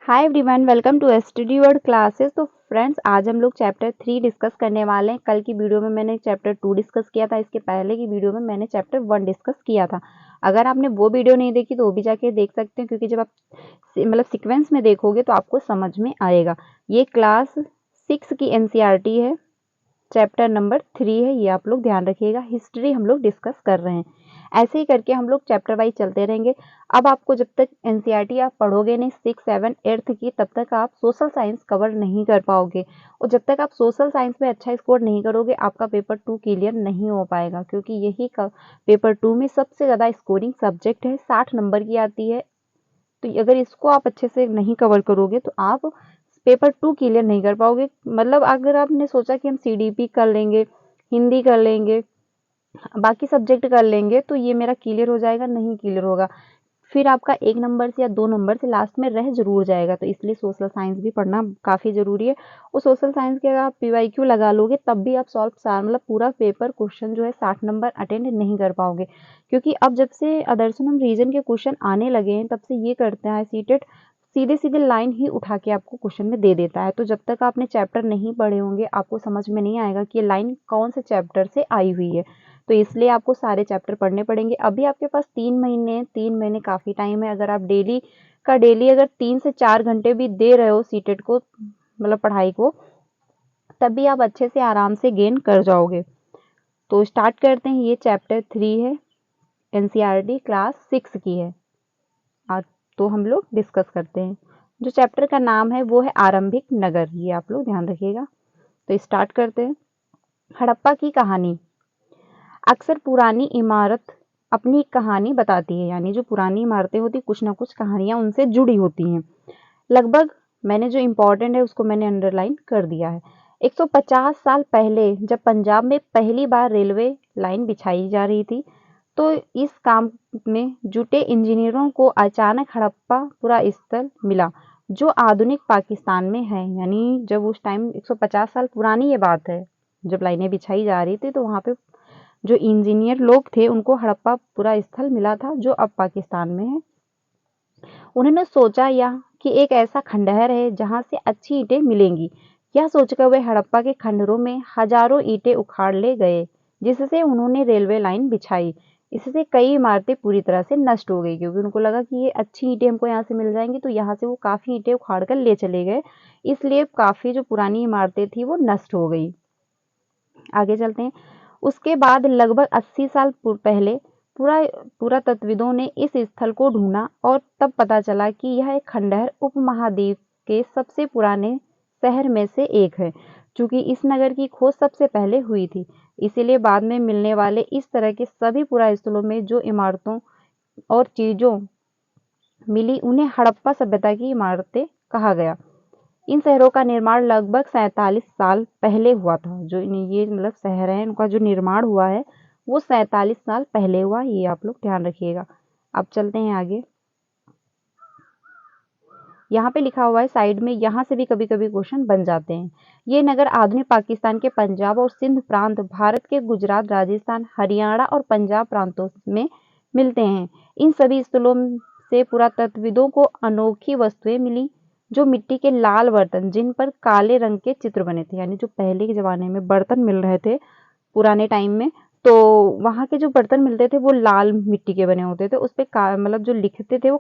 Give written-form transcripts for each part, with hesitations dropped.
Hi everyone, welcome to study word classes. तो friends, आज हम लोग चैप्टर 3 डिस्कस करने वाले हैं। कल की वीडियो में मैंने चैप्टर 2 डिस्कस किया था। इसके पहले की वीडियो में मैंने चैप्टर 1 डिस्कस किया था। अगर आपने वो वीडियो नहीं देखी तो वो भी जाके देख सकते हैं, क्योंकि जब आप सीक्वेंस में देखोगे तो आपको समझ में आएगा। ये क्लास 6 की एनसीईआरटी है, चैप्टर नंबर 3 है, ये आप लोग ध्यान रखिएगा। हिस्ट्री हम लोग डिस्कस कर रहे हैं। ऐसे ही करके हम लोग चैप्टर वाइज चलते रहेंगे। अब आपको जब तक एनसीईआरटी आप पढ़ोगे नहीं 6, 7, 8 की, तब तक आप सोशल साइंस कवर नहीं कर पाओगे। और जब तक आप सोशल साइंस में अच्छा स्कोर नहीं करोगे, आपका पेपर 2 क्लियर नहीं हो पाएगा, क्योंकि यही पेपर 2 में सबसे ज़्यादा स्कोरिंग सब्जेक्ट है, 60 नंबर की आती है। तो अगर इसको आप अच्छे से नहीं कवर करोगे तो आप पेपर 2 क्लियर नहीं कर पाओगे। मतलब अगर आपने सोचा कि हम सीडीपी कर लेंगे, हिंदी कर लेंगे, बाकी सब्जेक्ट कर लेंगे, तो ये मेरा क्लियर हो जाएगा, नहीं क्लियर होगा। फिर आपका 1 नंबर से या 2 नंबर से लास्ट में रह जरूर जाएगा। तो इसलिए सोशल साइंस भी पढ़ना काफ़ी ज़रूरी है। और सोशल साइंस के अगर आप पीवाईक्यू लगा लोगे तब भी आप मतलब पूरा पेपर क्वेश्चन जो है 60 नंबर अटेंड नहीं कर पाओगे, क्योंकि अब जब से आदर्शन हम रीजन के क्वेश्चन आने लगे हैं तब से ये करते हैं सीटेट सीधे सीधे लाइन ही उठा के आपको क्वेश्चन में दे देता है। तो जब तक आपने चैप्टर नहीं पढ़े होंगे आपको समझ में नहीं आएगा कि ये लाइन कौन से चैप्टर से आई हुई है। तो इसलिए आपको सारे चैप्टर पढ़ने पड़ेंगे। अभी आपके पास 3 महीने 3 महीने काफ़ी टाइम है। अगर आप डेली अगर 3 से 4 घंटे भी दे रहे हो सीटेट को, मतलब पढ़ाई को, तभी आप अच्छे से आराम से गेन कर जाओगे। तो स्टार्ट करते हैं। ये चैप्टर 3 है, एनसीईआरटी क्लास 6 की है। आज तो हम लोग डिस्कस करते हैं। जो चैप्टर का नाम है वो है आरंभिक नगर। ये आप लोग ध्यान रखिएगा। तो स्टार्ट करते हैं। हड़प्पा की कहानी। अक्सर पुरानी इमारत अपनी एक कहानी बताती है, यानी जो पुरानी इमारतें होती कुछ ना कुछ कहानियां उनसे जुड़ी होती हैं। लगभग मैंने जो इम्पोर्टेंट है उसको मैंने अंडरलाइन कर दिया है। 150 साल पहले जब पंजाब में पहली बार रेलवे लाइन बिछाई जा रही थी, तो इस काम में जुटे इंजीनियरों को अचानक हड़प्पा पूरा स्थल मिला, जो आधुनिक पाकिस्तान में है। यानी जब उस टाइम 150 साल पुरानी ये बात है, जब लाइनें बिछाई जा रही थी, तो वहाँ पे जो इंजीनियर लोग थे उनको हड़प्पा पूरा स्थल मिला था, जो अब पाकिस्तान में है। उन्होंने सोचा यह कि एक ऐसा खंडहर है जहां से अच्छी ईंटें मिलेंगी। यह सोचकर वे हड़प्पा के खंडहरों में हजारों ईंटें उखाड़ ले गए, जिससे उन्होंने रेलवे लाइन बिछाई। इससे कई इमारतें पूरी तरह से नष्ट हो गई, क्योंकि उनको लगा कि ये अच्छी ईंटें हमको यहाँ से मिल जाएंगी, तो यहाँ से वो काफ़ी ईंटें उखाड़ कर ले चले गए। इसलिए काफ़ी जो पुरानी इमारतें थी वो नष्ट हो गई। आगे चलते हैं। उसके बाद लगभग 80 साल पहले पुरातत्वविदों ने इस स्थल को ढूंढा और तब पता चला कि यह एक खंडहर उपमहाद्वीप के सबसे पुराने शहर में से एक है। चूंकि इस नगर की खोज सबसे पहले हुई थी, इसीलिए बाद में मिलने वाले इस तरह के सभी पुरास्थलों में जो इमारतों और चीजों मिली उन्हें हड़प्पा सभ्यता की इमारतें कहा गया। इन शहरों का निर्माण लगभग 47 साल पहले हुआ था। जो ये मतलब शहर है, इनका जो निर्माण हुआ है वो 47 साल पहले हुआ। ये आप लोग ध्यान रखिएगा। अब चलते हैं आगे। यहाँ पे लिखा हुआ है साइड में, यहाँ से भी कभी कभी क्वेश्चन बन जाते हैं। ये नगर आधुनिक पाकिस्तान के पंजाब और सिंध प्रांत, भारत के गुजरात, राजस्थान, हरियाणा और पंजाब प्रांतों में मिलते हैं। इन सभी स्थलों से पुरातत्वविदों को अनोखी वस्तुएं मिली, जो मिट्टी के लाल बर्तन जिन पर काले रंग के चित्र बने थे। यानी जो पहले के जमाने में बर्तन मिल रहे थे पुराने टाइम में, तो वहाँ के जो बर्तन मिलते थे वो लाल मिट्टी के बने होते थे। उस पर मतलब जो लिखते थे वो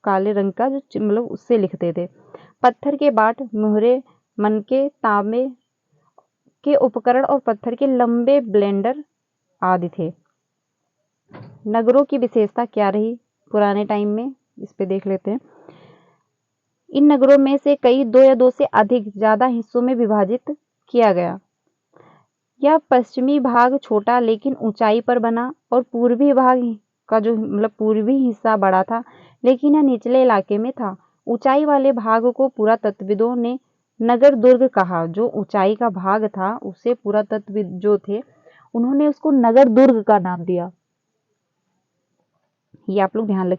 काले रंग का जो मतलब उससे लिखते थे। पत्थर के बाट, मोहरे, मनके, तांबे के उपकरण और पत्थर के लंबे ब्लेंडर आदि थे। नगरों की विशेषता क्या रही पुराने टाइम में, इस पे देख लेते हैं। इन नगरों में से कई 2 या 2 से अधिक ज्यादा हिस्सों में विभाजित किया गया। यह पश्चिमी भाग छोटा लेकिन ऊंचाई पर बना, और पूर्वी भाग का जो मतलब पूर्वी हिस्सा बड़ा था, लेकिन यह निचले इलाके में था। ऊंचाई वाले भाग को पुरातत्वविदों ने नगर दुर्ग कहा। जो ऊंचाई का भाग था उसे पुरातत्वविद जो थे उन्होंने उसको नगर दुर्ग का नाम दिया। ये आप लोग ध्यान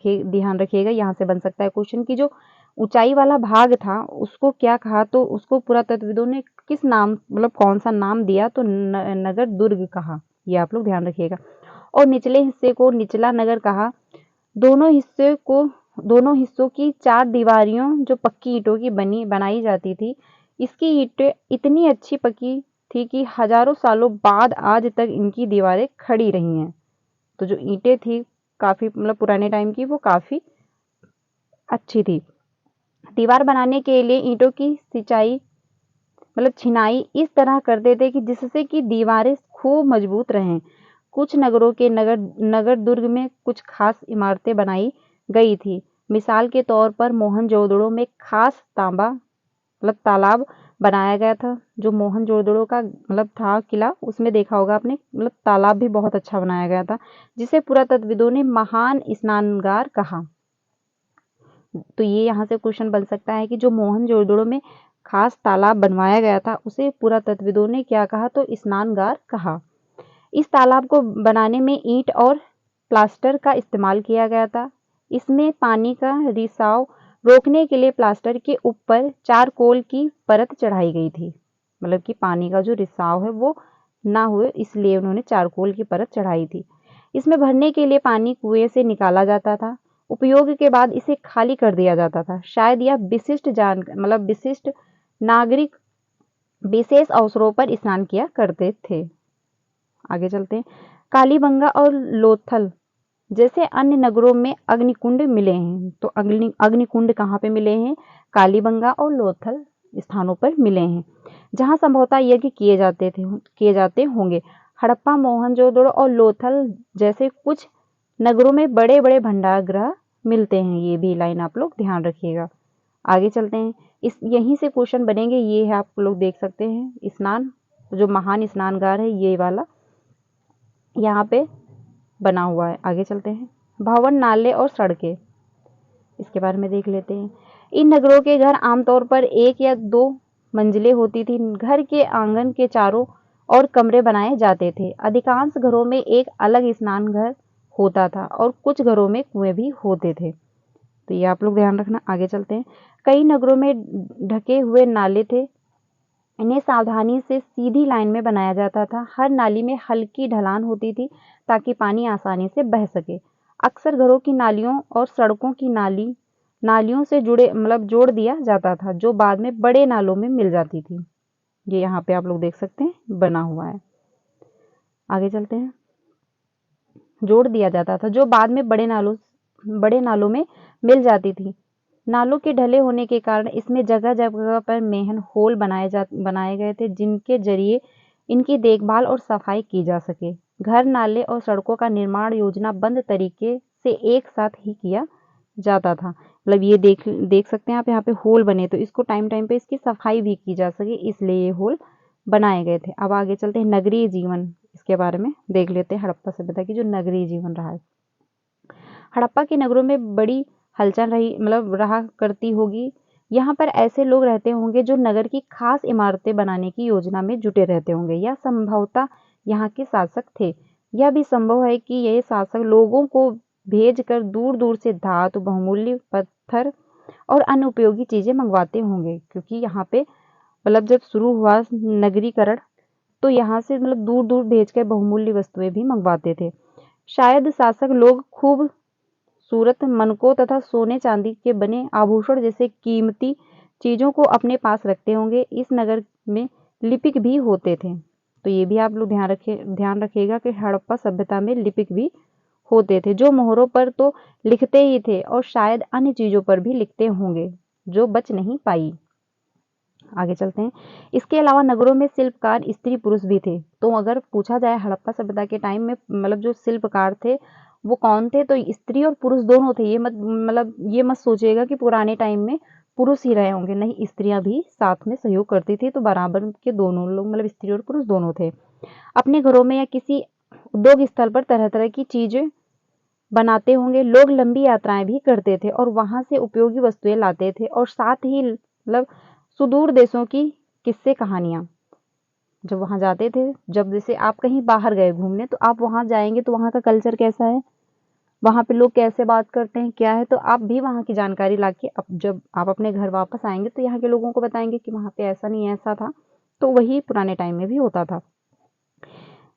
रखिएगा। यहाँ से बन सकता है क्वेश्चन की जो ऊंचाई वाला भाग था उसको क्या कहा, तो उसको पुरातत्वविदों ने किस नाम मतलब कौन सा नाम दिया, तो नगर दुर्ग कहा। ये आप लोग ध्यान रखिएगा। और निचले हिस्से को निचला नगर कहा। दोनों हिस्से को दोनों हिस्सों की 4 दीवारियों जो पक्की ईंटों की बनाई जाती थी, इसकी ईंटें इतनी अच्छी पकी थी कि हजारों सालों बाद आज तक इनकी दीवारें खड़ी रही हैं। तो जो ईंटें थी काफ़ी पुराने टाइम की, वो काफ़ी अच्छी थी। दीवार बनाने के लिए ईंटों की सिंचाई छिनाई इस तरह करते थे कि जिससे कि दीवारें खूब मजबूत रहें। कुछ नगरों के नगर दुर्ग में कुछ खास इमारतें बनाई गई थी। मिसाल के तौर पर मोहनजोदड़ो में खास तालाब बनाया गया था। जो मोहनजोदड़ो का था किला, उसमें देखा होगा आपने, तालाब भी बहुत अच्छा बनाया गया था, जिसे पुरातत्वविदों ने महान स्नानगार कहा। तो ये यहाँ से क्वेश्चन बन सकता है कि जो मोहनजोदड़ो में खास तालाब बनवाया गया था, उसे पुरातत्वविदों ने क्या कहा? तो स्नानगार कहा। इस तालाब को बनाने में ईंट और प्लास्टर का इस्तेमाल किया गया था। इसमें पानी का रिसाव रोकने के लिए प्लास्टर के ऊपर चारकोल की परत चढ़ाई गई थी। कि पानी का जो रिसाव है वो ना हुए, इसलिए उन्होंने चारकोल की परत चढ़ाई थी। इसमें भरने के लिए पानी कुएं से निकाला जाता था। उपयोग के बाद इसे खाली कर दिया जाता था। शायद यह विशिष्ट नागरिक विशेष अवसरों पर स्नान किया करते थे। आगे चलते हैं। कालीबंगा और लोथल जैसे अन्य नगरों में अग्निकुंड मिले हैं। तो अग्निकुंड कहाँ पे मिले हैं? कालीबंगा और लोथल स्थानों पर मिले हैं, जहाँ संभवतः यज्ञ किए जाते होंगे। हड़प्पा, मोहनजोदड़ो और लोथल जैसे कुछ नगरों में बड़े बड़े भंडारगृह मिलते हैं। ये भी लाइन आप लोग ध्यान रखिएगा। आगे चलते हैं। यहीं से क्वेश्चन बनेंगे। ये है, आप लोग देख सकते हैं, स्नान, जो महान स्नानगार है ये वाला यहाँ पे बना हुआ है। आगे चलते हैं। भवन, नाले और सड़कें, इसके बारे में देख लेते हैं। इन नगरों के घर आमतौर पर 1 या 2 मंजिलें होती थी। घर के आंगन के चारों ओर कमरे बनाए जाते थे। अधिकांश घरों में एक अलग स्नान घर होता था और कुछ घरों में कुएं भी होते थे। तो ये आप लोग ध्यान रखना। आगे चलते हैं। कई नगरों में ढके हुए नाले थे। इन्हें सावधानी से सीधी लाइन में बनाया जाता था। हर नाली में हल्की ढलान होती थी ताकि पानी आसानी से बह सके। अक्सर घरों की नालियों और सड़कों की नालियों से जोड़ दिया जाता था, जो बाद में बड़े नालों में मिल जाती थी। ये यहाँ पे आप लोग देख सकते हैं, बना हुआ है। आगे चलते हैं। जोड़ दिया जाता था, जो बाद में बड़े नालों में मिल जाती थी। नालों के ढले होने के कारण इसमें जगह जगह पर मेहन होल बनाए गए थे, जिनके जरिए इनकी देखभाल और सफाई की जा सके। घर, नाले और सड़कों का निर्माण योजनाबद्ध तरीके से एक साथ ही किया जाता था। ये देख सकते हैं आप, यहाँ पे होल बने, तो इसको टाइम पे इसकी सफाई भी की जा सके, इसलिए ये होल बनाए गए थे। अब आगे चलते हैं। नगरीय जीवन, इसके बारे में देख लेते हैं। हड़प्पा सभ्यता की जो नगरीय जीवन रहा है। हड़प्पा के नगरों में बड़ी हलचल रहा करती होगी। यहाँ पर ऐसे लोग रहते होंगे जो नगर की खास इमारतें बनाने की योजना में जुटे रहते होंगे, या संभवतः यहाँ के शासक थे। यह भी संभव है कि ये शासक लोगों को भेजकर दूर दूर से धातु, बहुमूल्य पत्थर और अन्य उपयोगी चीजें मंगवाते होंगे, क्योंकि यहाँ पे जब शुरू हुआ नगरीकरण, तो यहाँ से दूर दूर भेजकर बहुमूल्य वस्तुएं भी मंगवाते थे। शायद शासक लोग खूब सूरत मनकों तथा सोने चांदी के बने आभूषण जैसे कीमती चीजों को अपने पास रखते होंगे। इस नगर में लिपिक भी होते थे। तो ये भी आप लोग ध्यान रखिएगा कि हड़प्पा सभ्यता में लिपिक भी होते थे, जो मोहरों पर तो लिखते ही थे और शायद अन्य चीजों पर भी लिखते होंगे जो बच नहीं पाई। आगे चलते हैं। इसके अलावा नगरों में शिल्पकार स्त्री पुरुष भी थे। तो अगर पूछा जाए हड़प्पा सभ्यता के टाइम में जो शिल्पकार थे वो कौन थे, तो स्त्री और पुरुष दोनों थे। ये मत सोचिएगा कि पुराने टाइम में पुरुष ही रहे होंगे, नहीं, स्त्रियां भी साथ में सहयोग करती थी। तो बराबर के दोनों लोग स्त्री और पुरुष दोनों थे। अपने घरों में या किसी उद्योग स्थल पर तरह तरह की चीजें बनाते होंगे। लोग लंबी यात्राएं भी करते थे और वहां से उपयोगी वस्तुएं लाते थे, और साथ ही सुदूर देशों की किस्से कहानियां जब वहां जाते थे। जब जैसे आप कहीं बाहर गए घूमने, तो आप वहां जाएंगे तो वहां का कल्चर कैसा है, वहां पे लोग कैसे बात करते हैं, क्या है, तो आप भी वहां की जानकारी लाके जब आप अपने घर वापस आएंगे तो यहाँ के लोगों को बताएंगे कि वहां पे ऐसा नहीं ऐसा था। तो वही पुराने टाइम में भी होता था,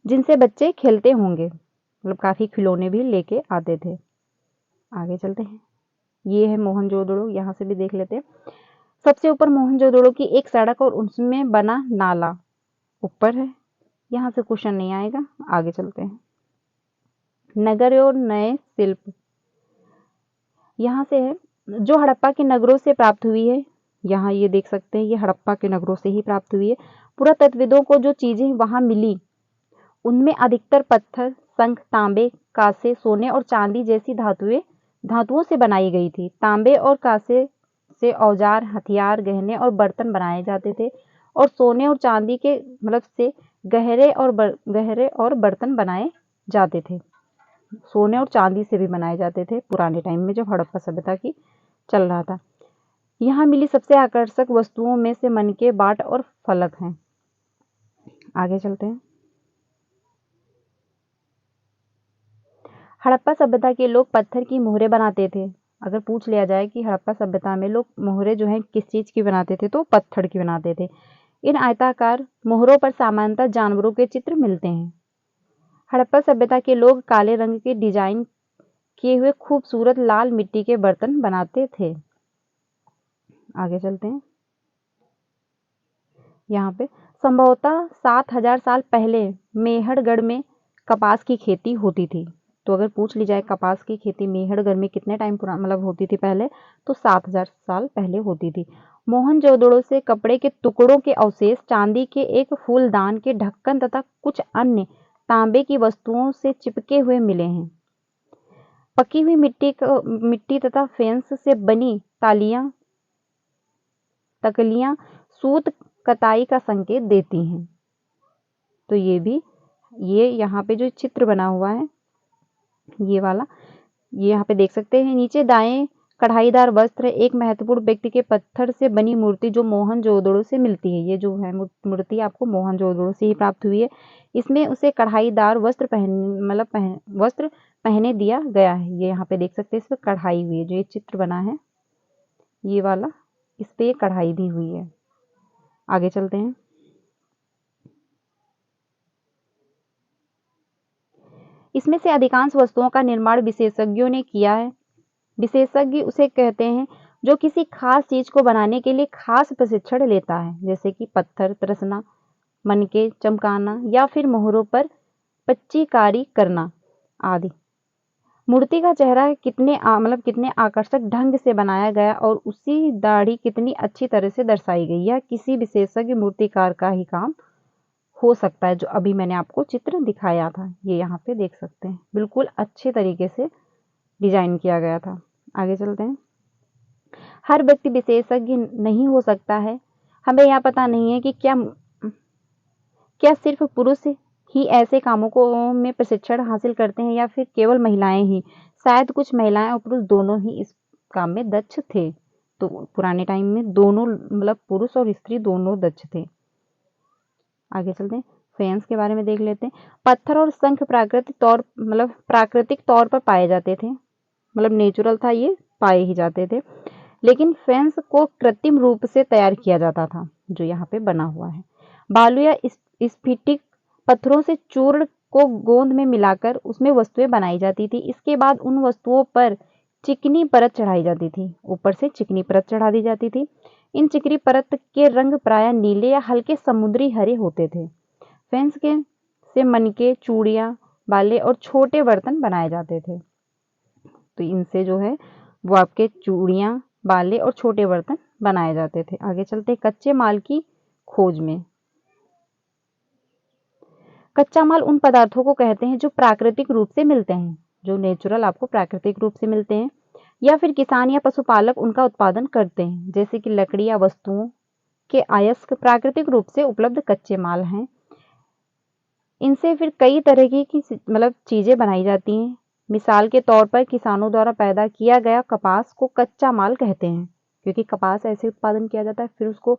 जिनसे बच्चे खेलते होंगे। काफी खिलौने भी लेके आते थे। आगे चलते हैं। ये है मोहनजोदड़ो, यहाँ से भी देख लेते हैं। सबसे ऊपर मोहनजोदड़ो की एक सड़क और उसमें बना नाला ऊपर है, यहाँ से क्वेश्चन नहीं आएगा। आगे चलते हैं। नगर और नए शिल्प, यहाँ से है जो हड़प्पा के नगरों से प्राप्त हुई है। यहाँ ये देख सकते हैं, ये हड़प्पा के नगरों से ही प्राप्त हुई है। पुरातत्वविदों को जो चीजें वहां मिली उनमें अधिकतर पत्थर, शंख, तांबे, कांसे, सोने और चांदी जैसी धातुओं से बनाई गई थी। तांबे और कांसे से औजार, हथियार, गहने और बर्तन बनाए जाते थे और सोने और चांदी के से गहरे और बर्तन बनाए जाते थे। सोने और चांदी से भी बनाए जाते थे पुराने टाइम में, जब हड़प्पा सभ्यता की चल रहा था। यहाँ मिली सबसे आकर्षक वस्तुओं में से मनके, बाट और फलक हैं। आगे चलते हैं। हड़प्पा सभ्यता के लोग पत्थर की मोहरें बनाते थे। अगर पूछ लिया जाए कि हड़प्पा सभ्यता में लोग मोहरें जो हैं किस चीज की बनाते थे, तो पत्थर की बनाते थे। इन आयताकार मोहरों पर सामान्यतः जानवरों के चित्र मिलते हैं। हड़प्पा सभ्यता के लोग काले रंग के डिजाइन किए हुए खूबसूरत लाल मिट्टी के बर्तन बनाते थे। आगे चलते हैं। यहाँ पे संभवतः 7000 साल पहले मेहरगढ़ में कपास की खेती होती थी। तो अगर पूछ ली जाए कपास की खेती मेहरगढ़ में कितने टाइम होती थी पहले, तो 7000 साल पहले होती थी। मोहनजोदड़ो से कपड़े के टुकड़ों के अवशेष, चांदी के एक फूलदान के ढक्कन तथा कुछ अन्य तांबे की वस्तुओं से चिपके हुए मिले हैं। पकी हुई मिट्टी तथा फेंस से बनी तकलियां सूत कताई का संकेत देती हैं। तो ये यहाँ पे जो चित्र बना हुआ है, ये वाला, ये यहाँ पे देख सकते हैं। नीचे दाएं कढ़ाईदार वस्त्र, एक महत्वपूर्ण व्यक्ति के पत्थर से बनी मूर्ति जो मोहनजोदड़ो से मिलती है। ये जो है मूर्ति आपको मोहनजोदड़ो से ही प्राप्त हुई है। इसमें उसे कढ़ाईदार वस्त्र वस्त्र पहने दिया गया है। ये यहाँ पे देख सकते हैं, इस पर कढ़ाई हुई है। जो ये चित्र बना है ये वाला, इस पे ये कढ़ाई भी हुई है। आगे चलते हैं। इसमें से अधिकांश वस्तुओं का निर्माण विशेषज्ञों ने किया है। विशेषज्ञ उसे कहते हैं जो किसी खास चीज को बनाने के लिए खास प्रशिक्षण लेता है, जैसे कि पत्थर तरसना, मनके चमकाना या फिर मोहरों पर पच्चीकारी करना आदि। मूर्ति का चेहरा कितने आकर्षक ढंग से बनाया गया और उसी दाढ़ी कितनी अच्छी तरह से दर्शाई गई, यह किसी विशेषज्ञ मूर्तिकार का ही काम हो सकता है। जो अभी मैंने आपको चित्र दिखाया था, ये यहाँ पे देख सकते हैं, बिल्कुल अच्छे तरीके से डिजाइन किया गया था। आगे चलते हैं। हर व्यक्ति विशेषज्ञ नहीं हो सकता है। हमें यह पता नहीं है कि क्या सिर्फ पुरुष ही ऐसे कामों को में प्रशिक्षण हासिल करते हैं या फिर केवल महिलाएं ही। शायद कुछ महिलाएं और पुरुष दोनों ही इस काम में दक्ष थे। तो पुराने टाइम में दोनों पुरुष और स्त्री दोनों दक्ष थे। आगे चलते हैं। फेंस के बारे में देख लेते हैं। पत्थर और शंख प्राकृतिक तौर पर पाए जाते थे, नेचुरल था, ये पाए ही जाते थे। लेकिन फेंस को कृत्रिम रूप से तैयार किया जाता था, जो यहाँ पे बना हुआ है। बालू या स्फटिक पत्थरों से चूर्ण को गोंद में मिलाकर उसमें वस्तुएं बनाई जाती थी। इसके बाद उन वस्तुओं पर चिकनी परत चढ़ाई जाती थी, ऊपर से चिकनी परत चढ़ा दी जाती थी। इन चिकनी परत के रंग प्रायः नीले या हल्के समुद्री हरे होते थे। फेंस से मनके, चूड़ियां, बाले और छोटे बर्तन बनाए जाते थे। तो इनसे जो है वो आपके चूड़ियां, बाले और छोटे बर्तन बनाए जाते थे। आगे चलते कच्चे माल की खोज में। कच्चा माल उन पदार्थों को कहते हैं जो प्राकृतिक रूप से मिलते हैं, जो नेचुरल आपको प्राकृतिक रूप से मिलते हैं, या फिर किसान या पशुपालक उनका उत्पादन करते हैं, जैसे कि लकड़ी या वस्तुओं के अयस्क प्राकृतिक रूप से उपलब्ध कच्चे माल हैं। इनसे फिर कई तरह की चीजें बनाई जाती हैं। मिसाल के तौर पर किसानों द्वारा पैदा किया गया कपास को कच्चा माल कहते हैं, क्योंकि कपास ऐसे उत्पादन किया जाता है, फिर उसको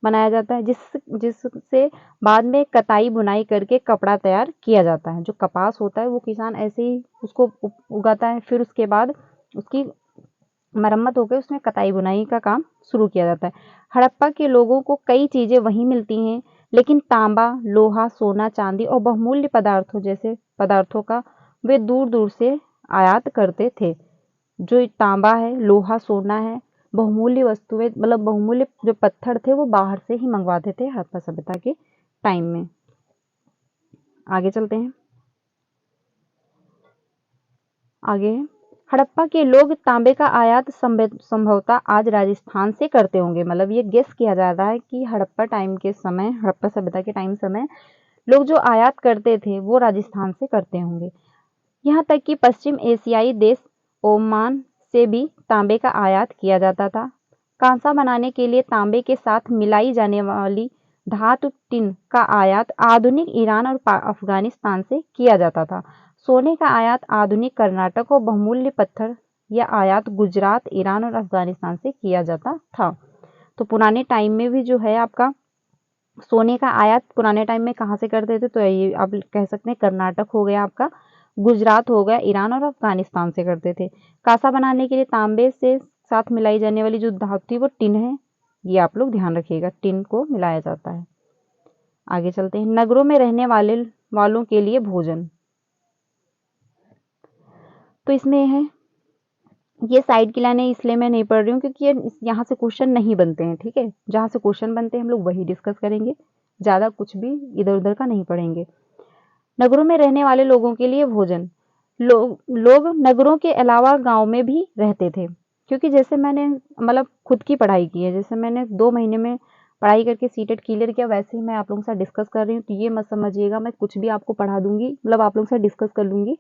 बनाया जाता है जिससे बाद में कताई बुनाई करके कपड़ा तैयार किया जाता है। जो कपास होता है वो किसान ऐसे ही उसको उगाता है, फिर उसके बाद उसकी मरम्मत होकर उसमें कताई बुनाई का काम शुरू किया जाता है। हड़प्पा के लोगों को कई चीजें वहीं मिलती हैं, लेकिन तांबा, लोहा, सोना, चांदी और बहुमूल्य पदार्थों का वे दूर दूर से आयात करते थे, जो तांबा है, लोहा, सोना है, बहुमूल्य वस्तुएं, मतलब बहुमूल्य जो पत्थर थे वो बाहर से ही मंगवाते थे हड़प्पा सभ्यता के टाइम में। आगे चलते हैं। आगे है, हड़प्पा के लोग तांबे का आयात संभवतः आज राजस्थान से करते होंगे। मतलब ये गेस किया जाता है कि हड़प्पा टाइम के समय, हड़प्पा सभ्यता के टाइम समय लोग जो आयात करते थे वो राजस्थान से करते होंगे। यहाँ तक कि पश्चिम एशियाई देश ओमान से भी तांबे का आयात किया जाता था। कांसा बनाने के लिए तांबे के साथ मिलाई जाने वाली धातु टिन का आयात आधुनिक ईरान और अफगानिस्तान से किया जाता था। सोने का आयात आधुनिक कर्नाटक और बहुमूल्य पत्थर या आयात गुजरात, ईरान और अफगानिस्तान से किया जाता था। तो पुराने टाइम में भी जो है आपका सोने का आयात पुराने टाइम में कहाँ से करते थे, तो ये आप कह सकते हैं कर्नाटक हो गया आपका, गुजरात हो गया, ईरान और अफगानिस्तान से करते थे। कांसा बनाने के लिए तांबे से साथ मिलाई जाने वाली जो धातु थी वो टिन है, ये आप लोग ध्यान रखिएगा, टिन को मिलाया जाता है। आगे चलते हैं। नगरों में रहने वालों के लिए भोजन, तो इसमें है, ये साइड की लाइनें इसलिए मैं नहीं पढ़ रही हूँ क्योंकि ये यहाँ से क्वेश्चन नहीं बनते हैं, ठीक है। जहाँ से क्वेश्चन बनते हैं हम लोग वही डिस्कस करेंगे, ज़्यादा कुछ भी इधर उधर का नहीं पढ़ेंगे। नगरों में रहने वाले लोगों के लिए भोजन, लोग नगरों के अलावा गांव में भी रहते थे, क्योंकि जैसे मैंने मतलब खुद की पढ़ाई की है, जैसे मैंने 2 महीने में पढ़ाई करके सीटेट क्लियर किया, वैसे ही मैं आप लोगों से डिस्कस कर रही हूँ। तो ये मत समझिएगा मैं कुछ भी आपको पढ़ा दूंगी, मतलब आप लोगों से डिस्कस कर लूंगी।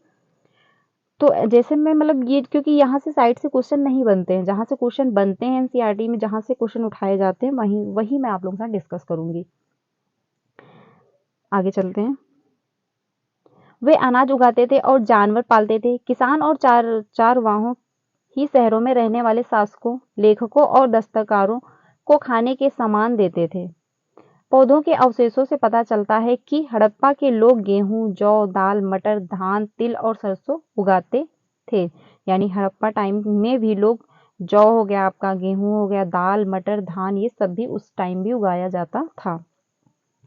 तो जैसे मैं मतलब ये, क्योंकि यहाँ से साइड से क्वेश्चन नहीं बनते हैं, जहाँ से क्वेश्चन बनते हैं एनसीईआरटी में, जहाँ से क्वेश्चन उठाए जाते हैं वही मैं आप लोगों के साथ डिस्कस करूंगी। आगे चलते हैं। वे अनाज उगाते थे और जानवर पालते थे। किसान और चारवाहों ही शहरों में रहने वाले शासकों, लेखकों और दस्तकारों को खाने के सामान देते थे। पौधों के अवशेषों से पता चलता है कि हड़प्पा के लोग गेहूं, जौ, दाल, मटर, धान, तिल और सरसों उगाते थे। यानी हड़प्पा टाइम में भी लोग, जौ हो गया आपका, गेहूं हो गया, दाल, मटर, धान, ये सब भी उस टाइम भी उगाया जाता था।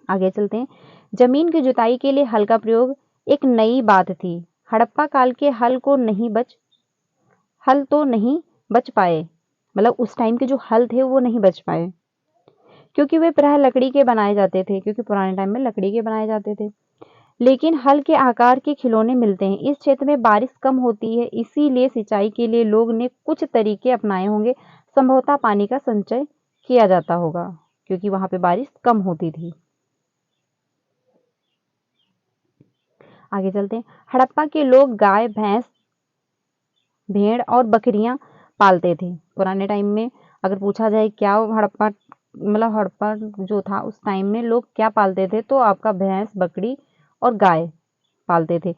आगे चलते हैं। जमीन की जुताई के लिए हल का प्रयोग एक नई बात थी। हड़प्पा काल के हल तो नहीं बच पाए, मतलब उस टाइम के जो हल थे वो नहीं बच पाए, क्योंकि वे प्रायः लकड़ी के बनाए जाते थे, क्योंकि पुराने टाइम में लकड़ी के बनाए जाते थे। लेकिन हल के आकार के खिलौने मिलते हैं। इस क्षेत्र में बारिश कम होती है, इसीलिए सिंचाई के लिए लोग ने कुछ तरीके अपनाए होंगे। संभवतः पानी का संचय किया जाता होगा, क्योंकि वहां पे बारिश कम होती थी। आगे चलते हैं। हड़प्पा के लोग गाय, भैंस, भेड़ और बकरियां पालते थे। पुराने टाइम में अगर पूछा जाए क्या हड़प्पा, मतलब हड़प्पा जो था उस टाइम में लोग क्या पालते थे, तो आपका भैंस, बकरी और गाय पालते थे।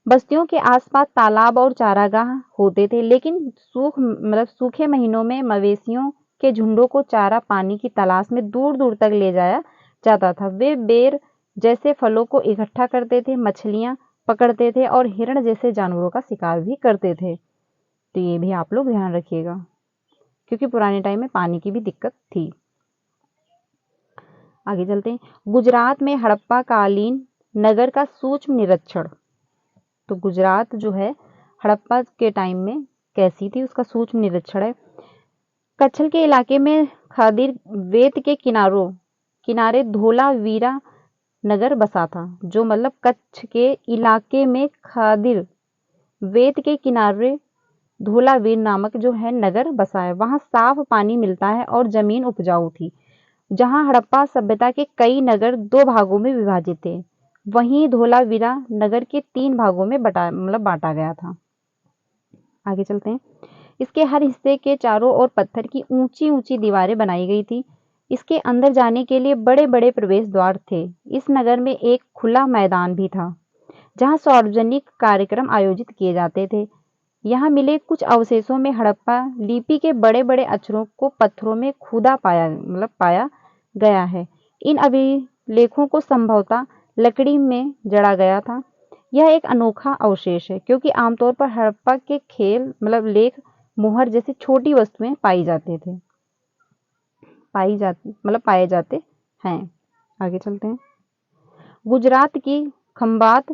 बस्तियों के आसपास तालाब और चारागाह होते थे, लेकिन सूखे महीनों में मवेशियों के झुंडों को चारा पानी की तलाश में दूर दूर तक ले जाया जाता था। वे बेर जैसे फलों को इकट्ठा करते थे, मछलियां पकड़ते थे और हिरण जैसे जानवरों का शिकार भी करते थे। तो ये भी आप लोग ध्यान रखिएगा, क्योंकि पुराने टाइम में पानी की भी दिक्कत थी। आगे चलते हैं। गुजरात में हड़प्पा कालीन नगर का सूक्ष्म निरीक्षण, तो गुजरात जो है हड़प्पा के टाइम में कैसी थी उसका सूक्ष्म निरीक्षण है। कच्छल के इलाके में खादिर वेत के किनारे धोलावीरा नगर बसा था, जो मतलब कच्छ के इलाके में खादिर वेत के किनारे धोलावीर नामक जो है नगर बसा है। वहां साफ पानी मिलता है और जमीन उपजाऊ थी। जहां हड़प्पा सभ्यता के कई नगर 2 भागों में विभाजित थे, वहीं धोलावीरा नगर के 3 भागों में बांटा गया था। आगे चलते हैं। इसके हर हिस्से के चारों ओर पत्थर की ऊंची ऊंची दीवारें बनाई गई थी। इसके अंदर जाने के लिए बड़े बड़े प्रवेश द्वार थे। इस नगर में एक खुला मैदान भी था, जहां सार्वजनिक कार्यक्रम आयोजित किए जाते थे। यहाँ मिले कुछ अवशेषों में हड़प्पा लिपि के बड़े बड़े अक्षरों को पत्थरों में खुदा पाया गया है। इन अभिलेखों को संभवतः लकड़ी में जड़ा गया था। यह एक अनोखा अवशेष है, क्योंकि आमतौर पर हड़प्पा के लेख मोहर जैसी छोटी वस्तुएं पाए जाते हैं। आगे चलते हैं। गुजरात की खंबात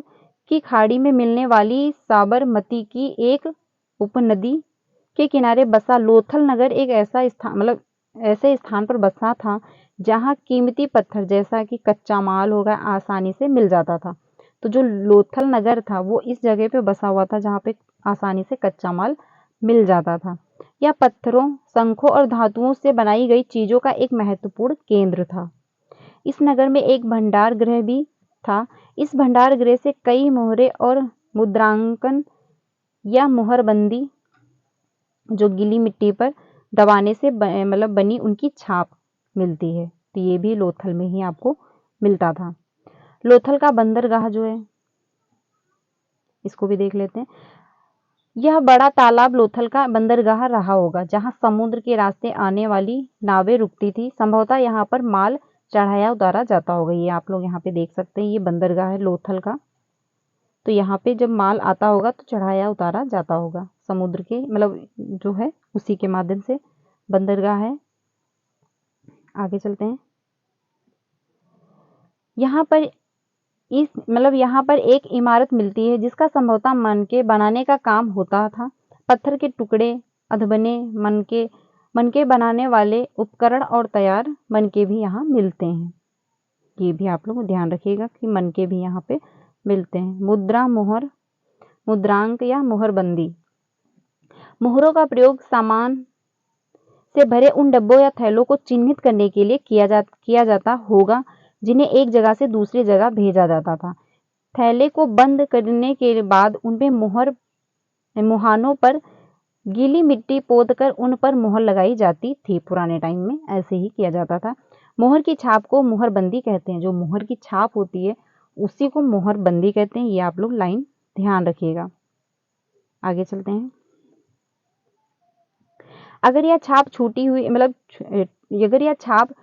की खाड़ी में मिलने वाली साबरमती की एक उपनदी के किनारे बसा लोथल नगर एक ऐसा स्थान मतलब ऐसे स्थान पर बसा था जहाँ कीमती पत्थर जैसा कि कच्चा माल होगा आसानी से मिल जाता था। तो जो लोथल नगर था वो इस जगह पे बसा हुआ था जहाँ पे आसानी से कच्चा माल मिल जाता था। यह पत्थरों, शंखों और धातुओं से बनाई गई चीजों का एक महत्वपूर्ण केंद्र था। इस नगर में एक भंडार गृह भी था। इस भंडार गृह से कई मोहरे और मुद्रांकन या मोहरबंदी जो गीली मिट्टी पर दबाने से मतलब बनी उनकी छाप मिलती है। तो ये भी लोथल में ही आपको मिलता था। लोथल का बंदरगाह जो है इसको भी देख लेते हैं। यह बड़ा तालाब लोथल का बंदरगाह रहा होगा जहां समुद्र के रास्ते आने वाली नावें रुकती थी। संभवतः यहाँ पर माल चढ़ाया उतारा जाता होगा। ये आप लोग यहाँ पे देख सकते हैं, ये बंदरगाह है लोथल का। तो यहाँ पे जब माल आता होगा तो चढ़ाया उतारा जाता होगा समुद्र के मतलब जो है उसी के माध्यम से बंदरगाह है। आगे चलते हैं। यहाँ पर यहाँ पर एक इमारत मिलती है जिसका संभवतः मनके बनाने का काम होता था। पत्थर के टुकड़े, अधबने मनके बनाने वाले उपकरण और तैयार मनके भी यहाँ मिलते हैं। ये भी आप लोग ध्यान रखिएगा कि मनके भी यहाँ पे मिलते हैं। मुद्रा, मोहर, मुद्रांक या मोहरबंदी। मोहरों का प्रयोग सामान से भरे उन डब्बों या थैलों को चिन्हित करने के लिए किया जाता होगा जिन्हें एक जगह से दूसरी जगह भेजा जाता था। थैले को बंद करने के बाद उनमें मुहानों पर गीली मिट्टी पोतकर उन पर मोहर लगाई जाती थी। पुराने टाइम में ऐसे ही किया जाता था। मोहर की छाप को मोहरबंदी कहते हैं। जो मोहर की छाप होती है उसी को मोहरबंदी कहते हैं। ये आप लोग लाइन ध्यान रखिएगा। आगे चलते हैं। अगर यह छाप छूटी हुई अगर यह छाप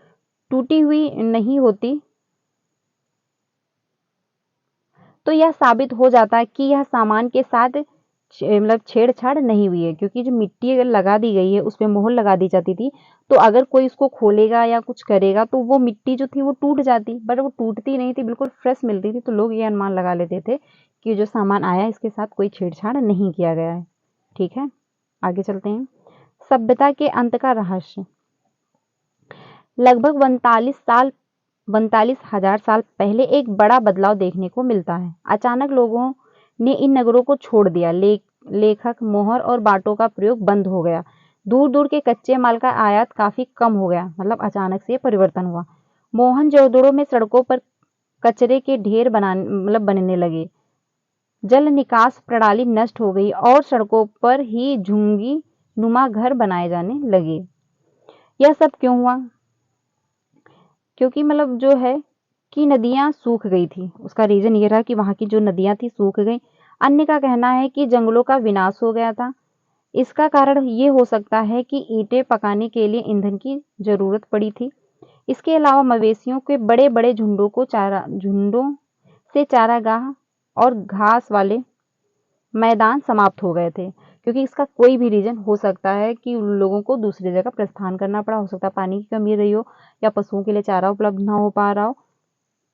टूटी हुई नहीं होती तो यह साबित हो जाता है कि यह सामान के साथ छेड़छाड़ नहीं हुई है, क्योंकि जो मिट्टी अगर लगा दी गई है उसमें मोहर लगा दी जाती थी तो अगर कोई इसको खोलेगा या कुछ करेगा तो वो मिट्टी जो थी वो टूट जाती, बट वो टूटती नहीं थी, बिल्कुल फ्रेश मिलती थी। तो लोग ये अनुमान लगा लेते थे कि जो सामान आया इसके साथ कोई छेड़छाड़ नहीं किया गया है। ठीक है, आगे चलते हैं। सभ्यता के अंत का रहस्य। लगभग 42,000 साल पहले एक बड़ा बदलाव देखने को मिलता है। अचानक लोगों ने इन नगरों को छोड़ दिया। लेखक, मोहर और बाटों का प्रयोग बंद हो गया। दूर दूर के कच्चे माल का आयात काफी कम हो गया। मतलब अचानक से परिवर्तन हुआ। मोहनजोदड़ो में सड़कों पर कचरे के ढेर बनने लगे। जल निकास प्रणाली नष्ट हो गई और सड़कों पर ही झुग्गी नुमा घर बनाए जाने लगे। यह सब क्यों हुआ? क्योंकि जो है कि नदियां सूख गई थी। उसका रीजन ये रहा कि वहां की जो नदियां थी सूख गई। अन्य का कहना है कि जंगलों का विनाश हो गया था। इसका कारण ये हो सकता है कि ईंटें पकाने के लिए ईंधन की जरूरत पड़ी थी। इसके अलावा मवेशियों के बड़े बड़े झुंडों से चारागाह और घास वाले मैदान समाप्त हो गए थे। क्योंकि इसका कोई भी रीजन हो सकता है कि उन लोगों को दूसरी जगह प्रस्थान करना पड़ा। हो सकता है पानी की कमी रही हो या पशुओं के लिए चारा उपलब्ध ना हो पा रहा हो।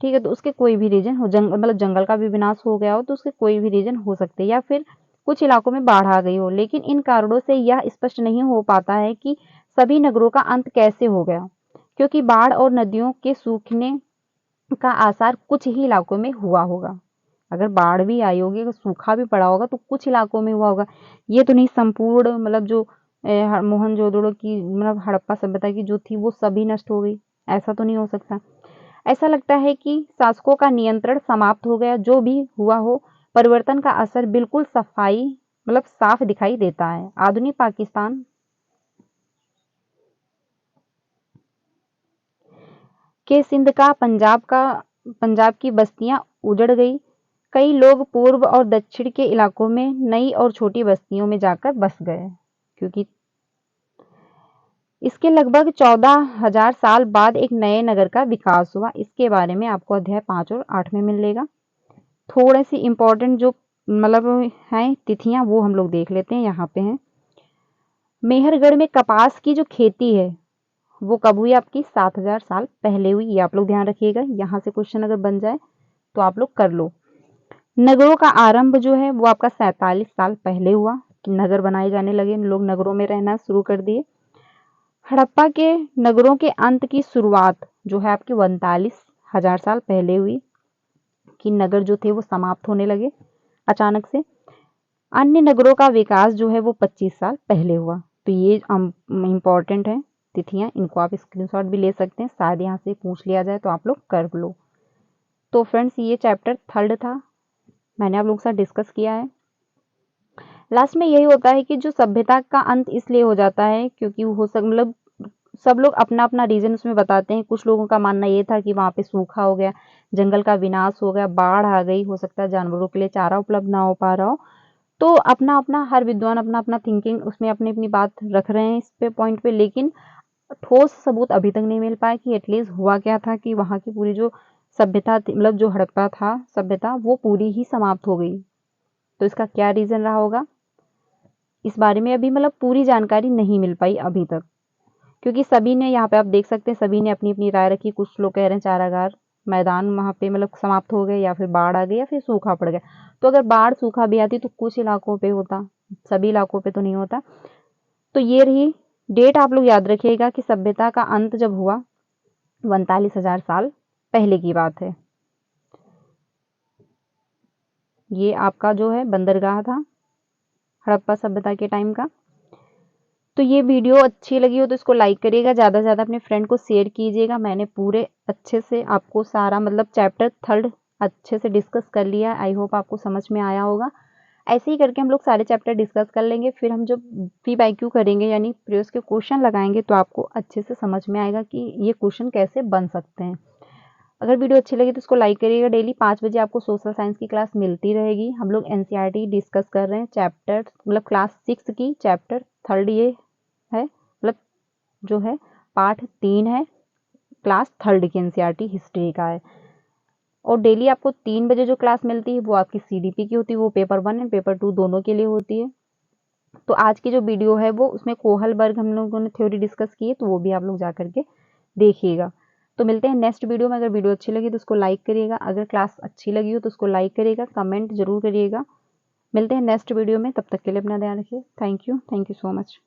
ठीक है, तो उसके कोई भी रीजन हो, जंगल का भी विनाश हो गया हो तो उसके कोई भी रीजन हो सकते हैं, या फिर कुछ इलाकों में बाढ़ आ गई हो। लेकिन इन कारणों से यह स्पष्ट नहीं हो पाता है कि सभी नगरों का अंत कैसे हो गया, क्योंकि बाढ़ और नदियों के सूखने का आसार कुछ ही इलाकों में हुआ होगा। अगर बाढ़ भी आई होगी, अगर सूखा भी पड़ा होगा तो कुछ इलाकों में हुआ होगा। ये तो नहीं संपूर्ण जो मोहनजोदड़ो की हड़प्पा सभ्यता की जो थी वो सभी नष्ट हो गई, ऐसा तो नहीं हो सकता। ऐसा लगता है कि शासकों का नियंत्रण समाप्त हो गया। जो भी हुआ हो, परिवर्तन का असर बिल्कुल साफ दिखाई देता है। आधुनिक पाकिस्तान के सिंध का पंजाब की बस्तियां उजड़ गई। कई लोग पूर्व और दक्षिण के इलाकों में नई और छोटी बस्तियों में जाकर बस गए। क्योंकि इसके लगभग 14,000 साल बाद एक नए नगर का विकास हुआ। इसके बारे में आपको अध्याय 5 और 8 में मिलेगा। थोड़े सी इंपॉर्टेंट जो हैं तिथियां वो हम लोग देख लेते हैं। यहाँ पे हैं मेहरगढ़ में कपास की जो खेती है वो कब हुई? आपकी 7,000 साल पहले हुई। ये आप लोग ध्यान रखिएगा, यहाँ से क्वेश्चन अगर बन जाए तो आप लोग कर लो। नगरों का आरंभ जो है वो आपका 47 साल पहले हुआ। नगर बनाए जाने लगे, लोग नगरों में रहना शुरू कर दिए। हड़प्पा के नगरों के अंत की शुरुआत जो है आपके 39,000 साल पहले हुई, कि नगर जो थे वो समाप्त होने लगे अचानक से। अन्य नगरों का विकास जो है वो 25 साल पहले हुआ। तो ये इम्पॉर्टेंट है तिथियां, इनको आप स्क्रीनशॉट भी ले सकते हैं, शायद यहाँ से पूछ लिया जाए तो आप लोग कर लो। तो फ्रेंड्स ये चैप्टर 3 था, मैंने आप लोगों के साथ डिस्कस किया है। लास्ट में यही होता है कि जो सभ्यता का अंत इसलिए हो जाता है क्योंकि हो मतलब सब लोग अपना अपना रीजन उसमें बताते हैं। कुछ लोगों का मानना ये था कि वहाँ पे सूखा हो गया, जंगल का विनाश हो गया, बाढ़ आ गई, हो सकता है जानवरों के लिए चारा उपलब्ध ना हो पा रहा हो। तो अपना अपना हर विद्वान अपना अपना थिंकिंग उसमें अपनी अपनी बात रख रहे हैं इस पे पॉइंट पे, लेकिन ठोस सबूत अभी तक नहीं मिल पाया कि एटलीस्ट हुआ क्या था, कि वहाँ की पूरी जो सभ्यता मतलब जो हड़प्पा था सभ्यता वो पूरी ही समाप्त हो गई। तो इसका क्या रीजन रहा होगा, इस बारे में अभी मतलब पूरी जानकारी नहीं मिल पाई अभी तक, क्योंकि सभी ने यहाँ पे आप देख सकते हैं सभी ने अपनी अपनी राय रखी। कुछ लोग कह रहे हैं चारागार मैदान वहाँ पे मतलब समाप्त हो गए, या फिर बाढ़ आ गई, या फिर सूखा पड़ गया। तो अगर बाढ़ सूखा भी आती तो कुछ इलाकों पे होता, सभी इलाकों पे तो नहीं होता। तो ये रही डेट, आप लोग याद रखिएगा कि सभ्यता का अंत जब हुआ 39,000 साल पहले की बात है। ये आपका जो है बंदरगाह था हड़प्पा सभ्यता के टाइम का। तो ये वीडियो अच्छी लगी हो तो इसको लाइक करिएगा, ज़्यादा से ज़्यादा अपने फ्रेंड को शेयर कीजिएगा। मैंने पूरे अच्छे से आपको सारा मतलब चैप्टर 3 अच्छे से डिस्कस कर लिया है। आई होप आपको समझ में आया होगा। ऐसे ही करके हम लोग सारे चैप्टर डिस्कस कर लेंगे, फिर हम जब PYQ करेंगे यानी प्रीवियस के क्वेश्चन लगाएंगे तो आपको अच्छे से समझ में आएगा कि ये क्वेश्चन कैसे बन सकते हैं। अगर वीडियो अच्छी लगी तो इसको लाइक करिएगा। डेली 5 बजे आपको सोशल साइंस की क्लास मिलती रहेगी। हम लोग NCERT डिस्कस कर रहे हैं चैप्टर मतलब क्लास 6 की चैप्टर 3 ये है, मतलब जो है पार्ट 3 है, क्लास 3 की NCERT हिस्ट्री का है। और डेली आपको 3 बजे जो क्लास मिलती है वो आपकी CDP की होती है, वो पेपर 1 एंड पेपर 2 दोनों के लिए होती है। तो आज की जो वीडियो है वो उसमें कोहलबर्ग हम लोगों ने थ्योरी डिस्कस की है, तो वो भी आप लोग जा करके देखिएगा। तो मिलते हैं नेक्स्ट वीडियो में। अगर वीडियो अच्छी लगी तो उसको लाइक करिएगा, अगर क्लास अच्छी लगी हो तो उसको लाइक करिएगा, कमेंट जरूर करिएगा। मिलते हैं नेक्स्ट वीडियो में, तब तक के लिए अपना ध्यान रखिए। Thank you so much.